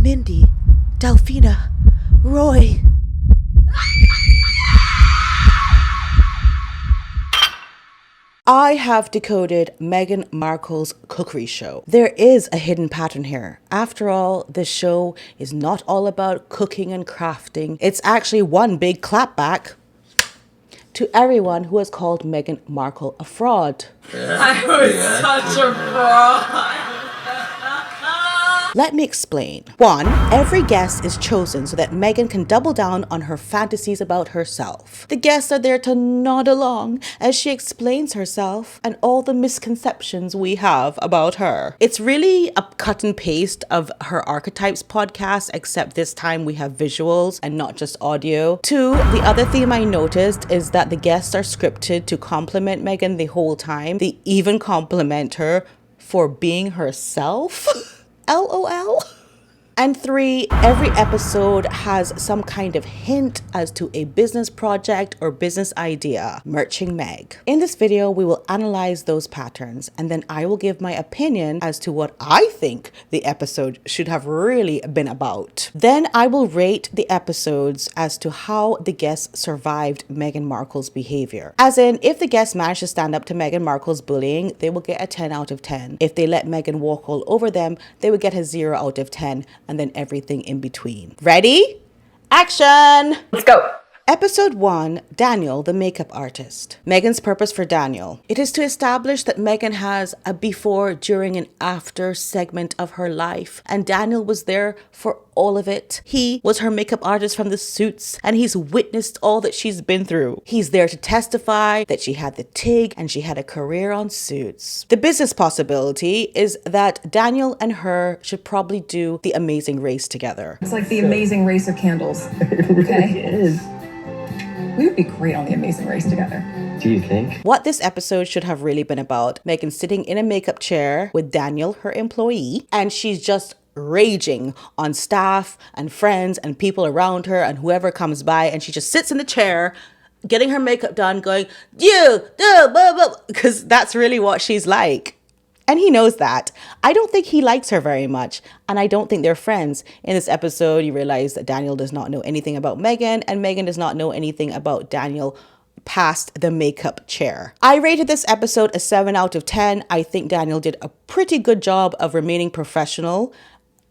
Mindy, Delphina, Roy. I have decoded Meghan Markle's Cookery show. There is a hidden pattern here. After all, this show is not all about cooking and crafting. It's actually one big clapback to everyone who has called Meghan Markle a fraud. I was such a fraud. Let me explain. 1. Every guest is chosen so that Meghan can double down on her fantasies about herself. The guests are there to nod along as she explains herself and all the misconceptions we have about her. It's really a cut and paste of her Archetypes podcast, except this time we have visuals and not just audio. 2. The other theme I noticed is that the guests are scripted to compliment Meghan the whole time. They even compliment her for being herself. LOL. And 3, every episode has some kind of hint as to a business project or business idea. Merching Meg. In this video, we will analyze those patterns and then I will give my opinion as to what I think the episode should have really been about. Then I will rate the episodes as to how the guests survived Meghan Markle's behavior. As in, if the guests managed to stand up to Meghan Markle's bullying, they will get a 10 out of 10. If they let Meghan walk all over them, they would get a 0 out of 10. And then everything in between. Ready? Action! Let's go. Episode 1, Daniel, the makeup artist. Meghan's purpose for Daniel. It is to establish that Meghan has a before, during, and after segment of her life. And Daniel was there for all of it. He was her makeup artist from the Suits, and he's witnessed all that she's been through. He's there to testify that she had the TIG and she had a career on Suits. The business possibility is that Daniel and her should probably do the Amazing Race together. It's like the Amazing Race of candles. It really is. We would be great on the Amazing Race together. Do you think? What this episode should have really been about, Meghan sitting in a makeup chair with Daniel, her employee, and she's just raging on staff and friends and people around her and whoever comes by, and she just sits in the chair getting her makeup done going, you, because that's really what she's like. And he knows that. I don't think he likes her very much. And I don't think they're friends. In this episode, you realize that Daniel does not know anything about Meghan. And Meghan does not know anything about Daniel past the makeup chair. I rated this episode a 7 out of 10. I think Daniel did a pretty good job of remaining professional,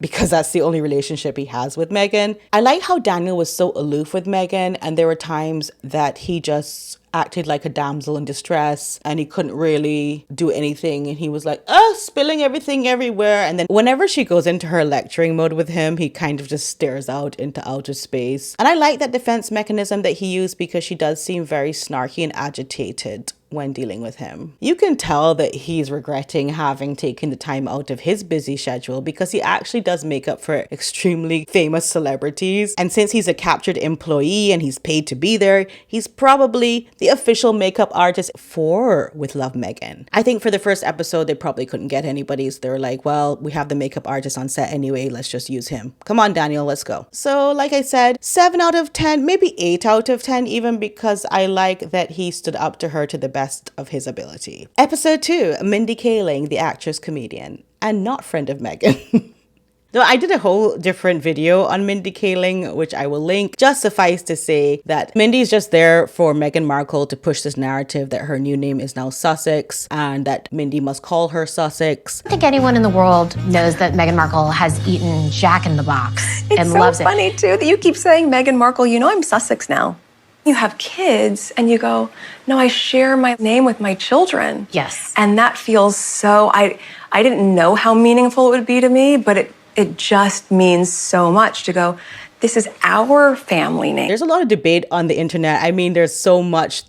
because that's the only relationship he has with Meghan. I like how Daniel was so aloof with Meghan, and there were times that he just acted like a damsel in distress and he couldn't really do anything, and he was like, spilling everything everywhere. And then whenever she goes into her lecturing mode with him, he kind of just stares out into outer space. And I like that defense mechanism that he used, because she does seem very snarky and agitated when dealing with him. You can tell that he's regretting having taken the time out of his busy schedule, because he actually does makeup for extremely famous celebrities. And since he's a captured employee and he's paid to be there, he's probably the official makeup artist for With Love Meghan. I think for the first episode, they probably couldn't get anybody. So they were like, well, we have the makeup artist on set anyway. Let's just use him. Come on, Daniel, let's go. So like I said, 7 out of 10, maybe 8 out of 10 even, because I like that he stood up to her to the best of his ability. Episode 2, Mindy Kaling, the actress comedian and not friend of Meghan. Though I did a whole different video on Mindy Kaling, which I will link. Just suffice to say that Mindy's just there for Meghan Markle to push this narrative that her new name is now Sussex and that Mindy must call her Sussex. I think anyone in the world knows that Meghan Markle has eaten Jack in the Box and loves it. It's so funny too that you keep saying Meghan Markle. You know I'm Sussex now. You have kids and you go, no, I share my name with my children. Yes. And that feels so, I didn't know how meaningful it would be to me, but it just means so much to go, this is our family name. There's a lot of debate on the internet. I mean, there's so much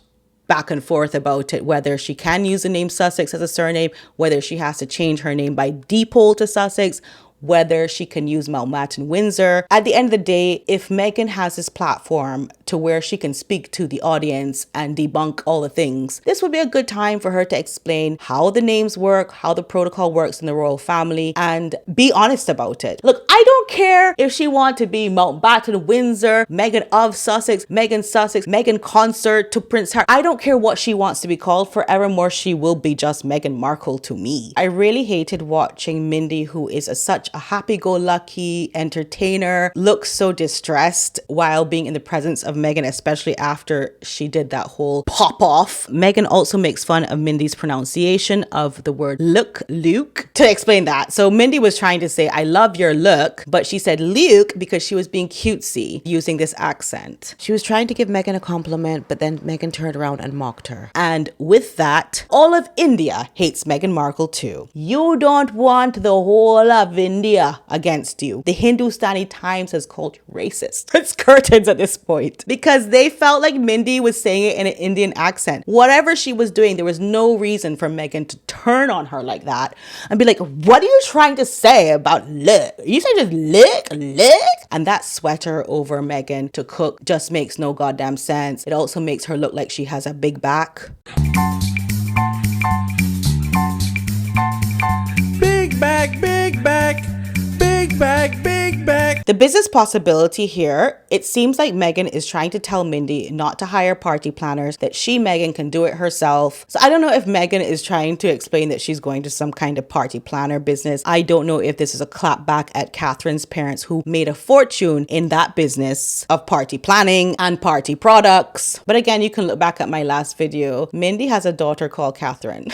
back and forth about it, whether she can use the name Sussex as a surname, whether she has to change her name by default to Sussex, whether she can use Mountbatten Windsor. At the end of the day, if Meghan has this platform to where she can speak to the audience and debunk all the things, this would be a good time for her to explain how the names work, how the protocol works in the royal family, and be honest about it. Look, I don't care if she wants to be Mountbatten Windsor, Meghan of Sussex, Meghan consort to Prince Harry. I don't care what she wants to be called. Forevermore, she will be just Meghan Markle to me. I really hated watching Mindy, who is such a happy-go-lucky entertainer, look so distressed while being in the presence of Meghan, especially after she did that whole pop-off. Meghan also makes fun of Mindy's pronunciation of the word Luke. To explain that, so Mindy was trying to say, I love your look, but she said Luke because she was being cutesy using this accent. She was trying to give Meghan a compliment, but then Meghan turned around and mocked her. And with that, all of India hates Meghan Markle too. You don't want the whole of India against you. The Hindustani Times has called you racist. It's curtains at this point because they felt like Mindy was saying it in an Indian accent. Whatever she was doing, there was no reason for Meghan to turn on her like that and be like, what are you trying to say about look? You say just look? And that sweater over Meghan to cook just makes no goddamn sense. It also makes her look like she has a big back. Big back, big back, big back, big back. The business possibility here, it seems like Meghan is trying to tell Mindy not to hire party planners, that she, Meghan, can do it herself. So I don't know if Meghan is trying to explain that she's going to some kind of party planner business. I don't know if this is a clap back at Catherine's parents who made a fortune in that business of party planning and party products. But again, you can look back at my last video. Mindy has a daughter called Catherine.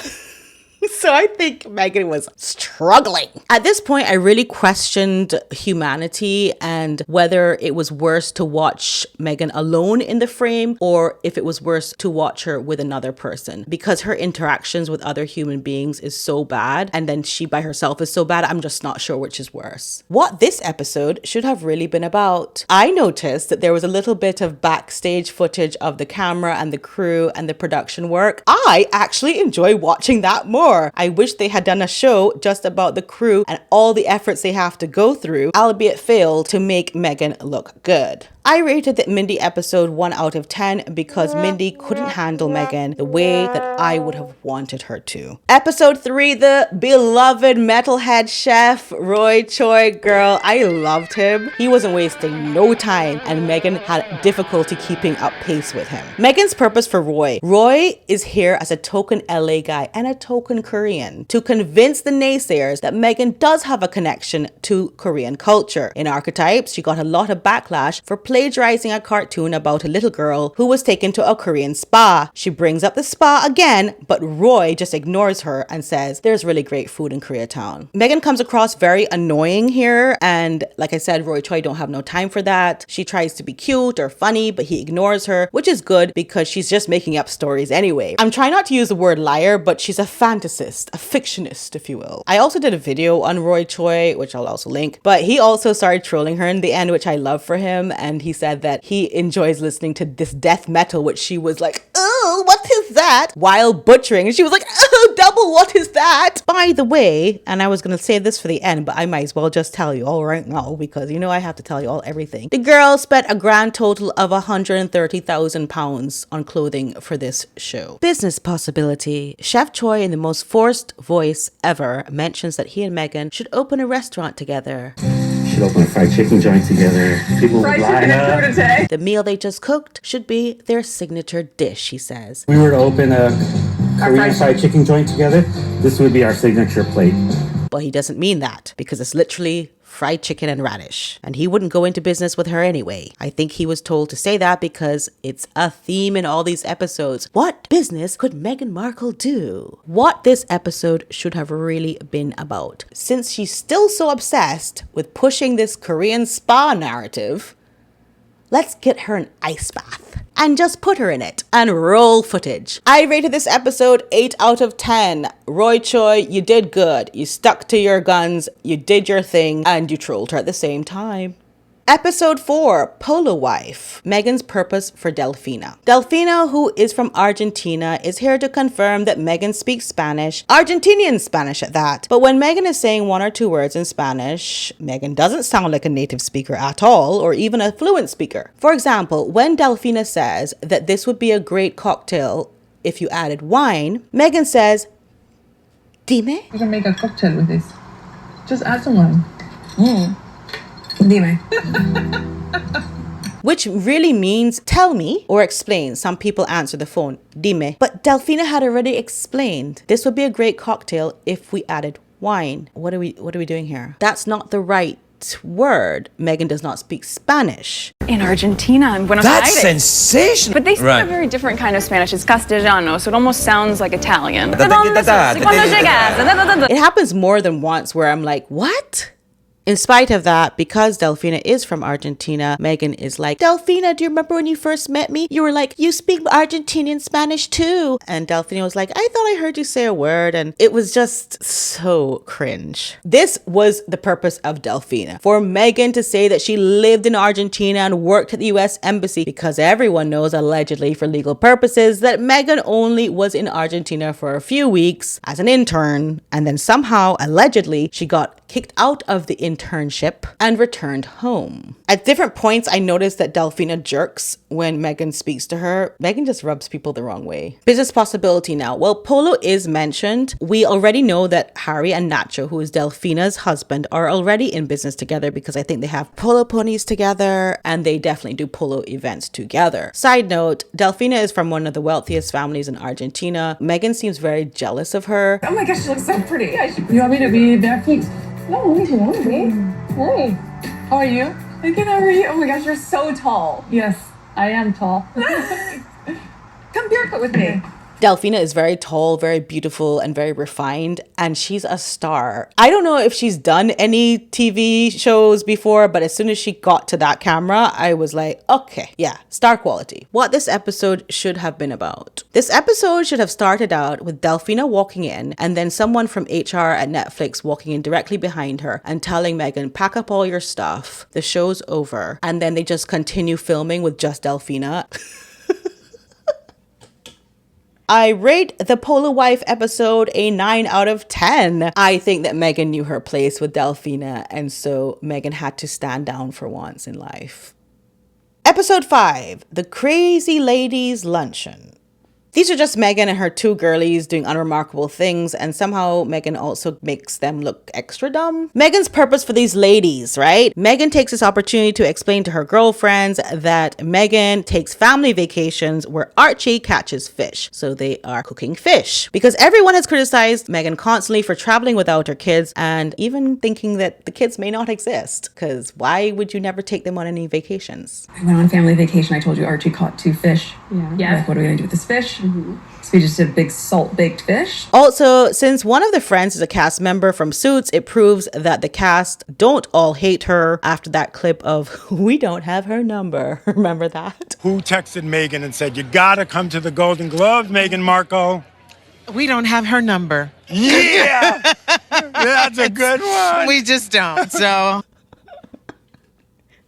So I think Meghan was struggling. At this point, I really questioned humanity and whether it was worse to watch Meghan alone in the frame or if it was worse to watch her with another person, because her interactions with other human beings is so bad and then she by herself is so bad. I'm just not sure which is worse. What this episode should have really been about. I noticed that there was a little bit of backstage footage of the camera and the crew and the production work. I actually enjoy watching that more. I wish they had done a show just about the crew and all the efforts they have to go through, albeit failed, to make Meghan look good. I rated the Mindy episode 1 out of 10 because Mindy couldn't handle Meghan the way that I would have wanted her to. Episode 3, the beloved metalhead chef, Roy Choi. Girl, I loved him. He wasn't wasting no time and Meghan had difficulty keeping up pace with him. Meghan's purpose for Roy. Roy is here as a token LA guy and a token Korean to convince the naysayers that Meghan does have a connection to Korean culture. In Archetypes, she got a lot of backlash for plagiarizing a cartoon about a little girl who was taken to a Korean spa. She brings up the spa again, but Roy just ignores her and says there's really great food in Koreatown. Meghan comes across very annoying here, and like I said, Roy Choi don't have no time for that. She tries to be cute or funny, but he ignores her, which is good because she's just making up stories anyway. I'm trying not to use the word liar, but she's a fantasist, a fictionist, if you will. I also did a video on Roy Choi, which I'll also link, but he also started trolling her in the end, which I love for him, and he said that he enjoys listening to this death metal, which she was like, oh, what is that? While butchering, and she was like, oh, double, what is that? By the way, and I was gonna say this for the end, but I might as well just tell you all right now because you know I have to tell you all everything. The girl spent a grand total of £130,000 on clothing for this show. Business possibility. Chef Choi, in the most forced voice ever, mentions that he and Meghan should open a restaurant together. Should open a fried chicken joint together. People would line up. The meal they just cooked should be their signature dish, he says. We were to open a Korean fried chicken joint together, this would be our signature plate. But he doesn't mean that because it's literally fried chicken and radish. And he wouldn't go into business with her anyway. I think he was told to say that because it's a theme in all these episodes. What business could Meghan Markle do? What this episode should have really been about. Since she's still so obsessed with pushing this Korean spa narrative, let's get her an ice bath and just put her in it and roll footage. I rated this episode 8 out of 10. Roy Choi, you did good. You stuck to your guns, you did your thing, and you trolled her at the same time. Episode 4, Polo Wife. Meghan's purpose for Delfina. Delfina, who is from Argentina, is here to confirm that Meghan speaks Spanish, Argentinian Spanish at that. But when Meghan is saying 1 or 2 words in Spanish, Meghan doesn't sound like a native speaker at all, or even a fluent speaker. For example, when Delfina says that this would be a great cocktail if you added wine, Meghan says, Dime? You can make a cocktail with this. Just add some wine. Dime. Which really means tell me or explain. Some people answer the phone, dime. But Delfina had already explained this would be a great cocktail if we added wine. What are we doing here? That's not the right word. Meghan does not speak Spanish. In Argentina and Buenos Aires. That's sensational. But they speak a very different kind of Spanish. It's Castellano, so it almost sounds like Italian. It happens more than once where I'm like, what? In spite of that, because Delfina is from Argentina, Meghan is like, Delfina, do you remember when you first met me? You were like, you speak Argentinian Spanish too. And Delfina was like, I thought I heard you say a word. And it was just so cringe. This was the purpose of Delfina, for Meghan to say that she lived in Argentina and worked at the US Embassy, because everyone knows, allegedly for legal purposes, that Meghan only was in Argentina for a few weeks as an intern. And then somehow, allegedly, she got kicked out of the internship and returned home. At different points, I noticed that Delfina jerks when Meghan speaks to her. Meghan just rubs people the wrong way. Business possibility now. Well, Polo is mentioned. We already know that Harry and Nacho, who is Delfina's husband, are already in business together, because I think they have polo ponies together and they definitely do polo events together. Side note, Delfina is from one of the wealthiest families in Argentina. Meghan seems very jealous of her. Oh my gosh, she looks so pretty. You want me to be barefoot? No, you want to be. Hey, how are you? I can how are you? Oh my gosh, you're so tall. Yes, I am tall. Come barefoot with me. Delfina is very tall, very beautiful, and very refined, and she's a star. I don't know if she's done any TV shows before, but as soon as she got to that camera, I was like, okay, yeah, star quality. What this episode should have been about. This episode should have started out with Delfina walking in, and then someone from HR at Netflix walking in directly behind her and telling Meghan, pack up all your stuff, the show's over. And then they just continue filming with just Delfina. I rate the Polo Wife episode a 9 out of 10. I think that Meghan knew her place with Delfina, and so Meghan had to stand down for once in life. Episode 5, The Crazy Ladies Luncheon. These are just Meghan and her two girlies doing unremarkable things, and somehow Meghan also makes them look extra dumb. Meghan's purpose for these ladies, right? Meghan takes this opportunity to explain to her girlfriends that Meghan takes family vacations where Archie catches fish. So they are cooking fish. Because everyone has criticized Meghan constantly for traveling without her kids and even thinking that the kids may not exist. Because why would you never take them on any vacations? I went on family vacation. I told you Archie caught 2 fish. Yeah. Like, what are we going to do with this fish? So we just did a big salt-baked fish. Also, since one of the friends is a cast member from Suits, it proves that the cast don't all hate her after that clip of, we don't have her number. Remember that? Who texted Meghan and said, you gotta come to the Golden Globes, Meghan Markle? We don't have her number. Yeah! That's a good one. We just don't, so...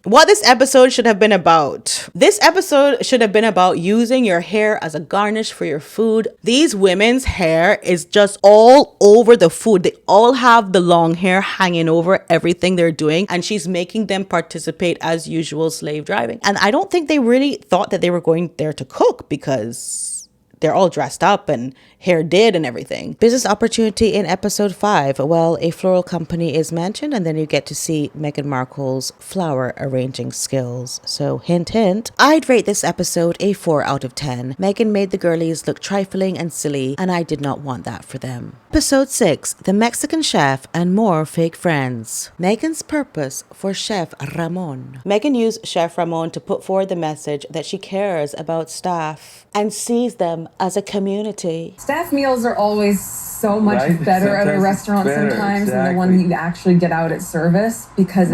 What this episode should have been about. This episode should have been about using your hair as a garnish for your food. These women's hair is just all over the food. They all have the long hair hanging over everything they're doing, and she's making them participate as usual slave driving. And I don't think they really thought that they were going there to cook, because they're all dressed up and hair did and everything. Business opportunity in episode 5. Well, a floral company is mentioned, and then you get to see Meghan Markle's flower arranging skills. So hint, hint. I'd rate this episode a 4 out of 10. Meghan made the girlies look trifling and silly, and I did not want that for them. Episode 6. The Mexican Chef and More Fake Friends. Meghan's purpose for Chef Ramon. Meghan used Chef Ramon to put forward the message that she cares about staff and sees them as a community. Staff meals are always so much better at a restaurant sometimes than the one that you actually get out at service, because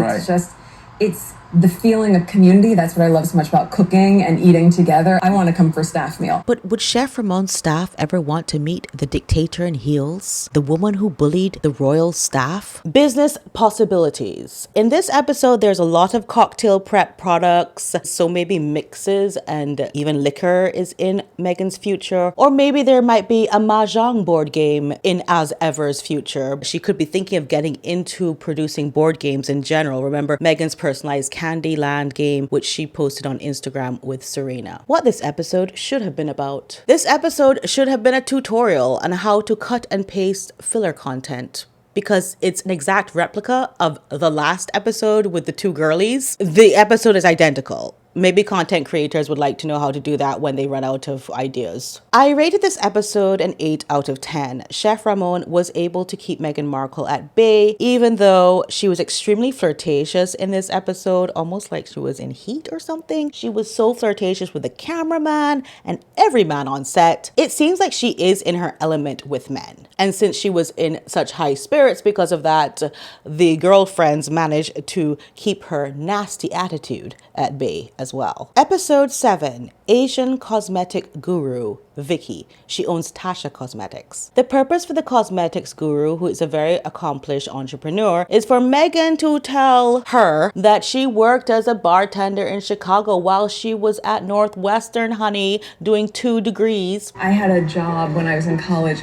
it's the feeling of community. That's what I love so much about cooking and eating together. I want to come for a staff meal. But would Chef Ramon's staff ever want to meet the dictator in heels? The woman who bullied the royal staff? Business possibilities. In this episode, there's a lot of cocktail prep products. So maybe mixes and even liquor is in Meghan's future. Or maybe there might be a mahjong board game in As Ever's future. She could be thinking of getting into producing board games in general. Remember Meghan's personalized Candyland game, which she posted on Instagram with Serena. What this episode should have been about. This episode should have been a tutorial on how to cut and paste filler content, because it's an exact replica of the last episode with the two girlies. The episode is identical. maybe content creators would like to know how to do that when they run out of ideas. I rated this episode an 8 out of 10. Chef Ramon was able to keep Meghan Markle at bay, even though she was extremely flirtatious in this episode, almost like she was in heat or something. She was so flirtatious with the cameraman and every man on set. It seems like she is in her element with men. And since she was in such high spirits because of that, the girlfriends managed to keep her nasty attitude at bay as well. Episode 7, Asian cosmetic guru Vicky. She owns Tasha Cosmetics. The purpose for the cosmetics guru, who is a very accomplished entrepreneur, is for Meghan to tell her that she worked as a bartender in Chicago while she was at Northwestern, honey, doing 2 degrees. I had a job when I was in college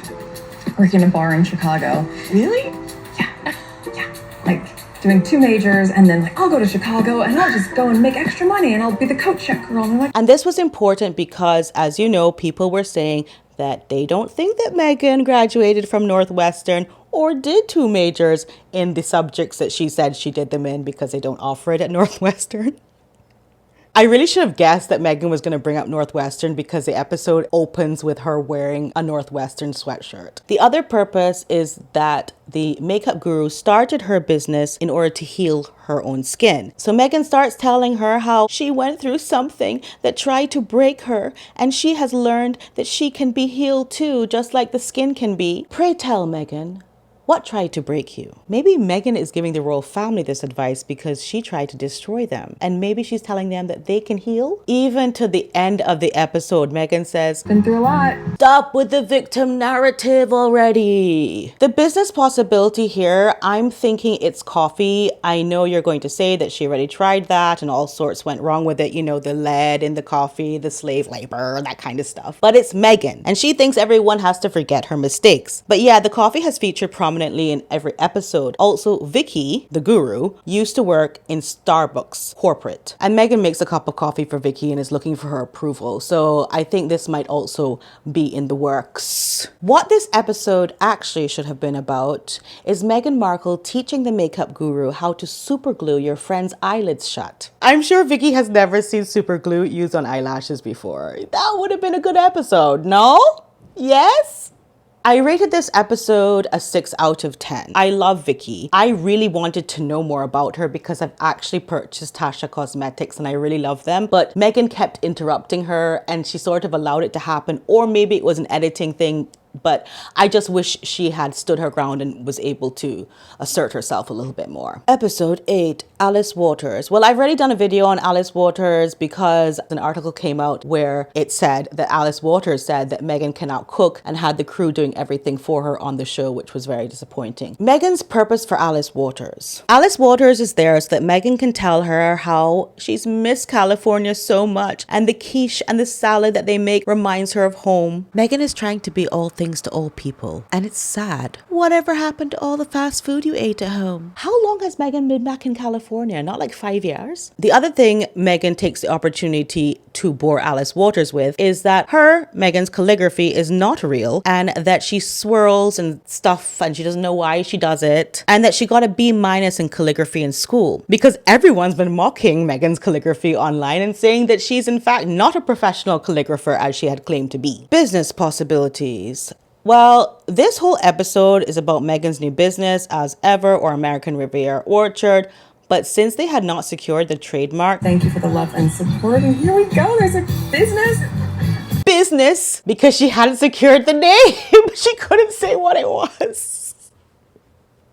working in a bar in Chicago. Really? Yeah. Like doing 2 majors, and then like, I'll go to Chicago and I'll just go and make extra money and I'll be the coat check girl. And this was important because, as you know, people were saying that they don't think that Meghan graduated from Northwestern or did 2 majors in the subjects that she said she did them in, because they don't offer it at Northwestern. I really should have guessed that Meghan was going to bring up Northwestern because the episode opens with her wearing a Northwestern sweatshirt. The other purpose is that the makeup guru started her business in order to heal her own skin. So Meghan starts telling her how she went through something that tried to break her, and she has learned that she can be healed too, just like the skin can be. Pray tell, Meghan, what tried to break you? Maybe Meghan is giving the royal family this advice because she tried to destroy them. And maybe she's telling them that they can heal. Even to the end of the episode, Meghan says, Been through a lot. Stop with the victim narrative already. The business possibility here, I'm thinking it's coffee. I know you're going to say that she already tried that and all sorts went wrong with it. You know, the lead in the coffee, the slave labor, that kind of stuff. But it's Meghan, and she thinks everyone has to forget her mistakes. But yeah, the coffee has featured prominently in every episode. Also, Vicky, the guru, used to work in Starbucks corporate. And Meghan makes a cup of coffee for Vicky and is looking for her approval. So I think this might also be in the works. What this episode actually should have been about is Meghan Markle teaching the makeup guru how to super glue your friend's eyelids shut. I'm sure Vicky has never seen super glue used on eyelashes before. That would have been a good episode, no? Yes? I rated this episode a 6 out of 10. I love Vicky. I really wanted to know more about her because I've actually purchased Tasha Cosmetics and I really love them. But Meghan kept interrupting her and she sort of allowed it to happen. Or maybe it was an editing thing. But I just wish she had stood her ground and was able to assert herself a little bit more. Episode 8, Alice Waters. Well, I've already done a video on Alice Waters because an article came out where it said that Alice Waters said that Meghan cannot cook and had the crew doing everything for her on the show, which was very disappointing. Meghan's purpose for Alice Waters. Alice Waters is there so that Meghan can tell her how she's missed California so much and the quiche and the salad that they make reminds her of home. Meghan is trying to be all things to all people, and it's sad. Whatever happened to all the fast food you ate at home? How long has Meghan been back in California? Not like 5 years? The other thing Meghan takes the opportunity to bore Alice Waters with is that Meghan's calligraphy is not real, and that she swirls and stuff and she doesn't know why she does it, and that she got a B- in calligraphy in school because everyone's been mocking Meghan's calligraphy online and saying that she's in fact not a professional calligrapher as she had claimed to be. Business possibilities. Well, this whole episode is about Meghan's new business as ever, or American Riviera Orchard. But since they had not secured the trademark, thank you for the love and support. And here we go. There's a business. Because she hadn't secured the name. She couldn't say what it was.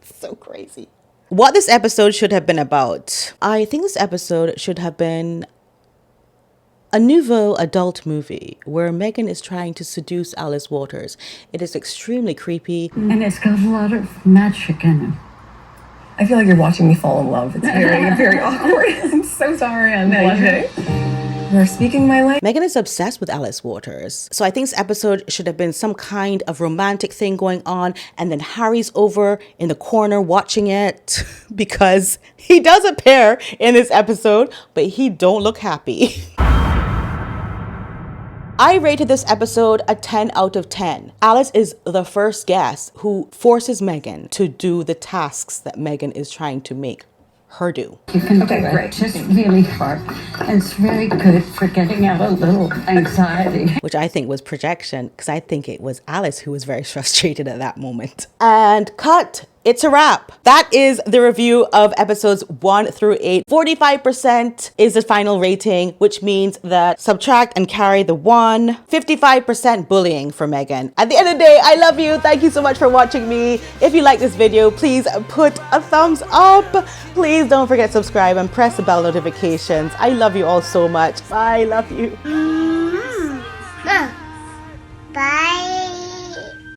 So crazy. What this episode should have been about. I think this episode should have been a nouveau adult movie where Meghan is trying to seduce Alice Waters. It is extremely creepy. And it's got a lot of magic in it. I feel like you're watching me fall in love. It's very, very awkward. I'm so sorry. I'm blushing. You're speaking my language. Meghan is obsessed with Alice Waters. So I think this episode should have been some kind of romantic thing going on, and then Harry's over in the corner watching it because he does appear in this episode, but he don't look happy. I rated this episode a 10 out of 10. Alice is the first guest who forces Meghan to do the tasks that Meghan is trying to make her do. You can do it. Great. Just really hard. And it's really good for getting out a little anxiety. Which I think was projection, because I think it was Alice who was very frustrated at that moment. And cut. It's a wrap. That is the review of episodes 1 through 8. 45% is the final rating, which means that subtract and carry the 1. 55% bullying for Meghan. At the end of the day, I love you. Thank you so much for watching me. If you like this video, please put a thumbs up. Please don't forget to subscribe and press the bell notifications. I love you all so much. I love you.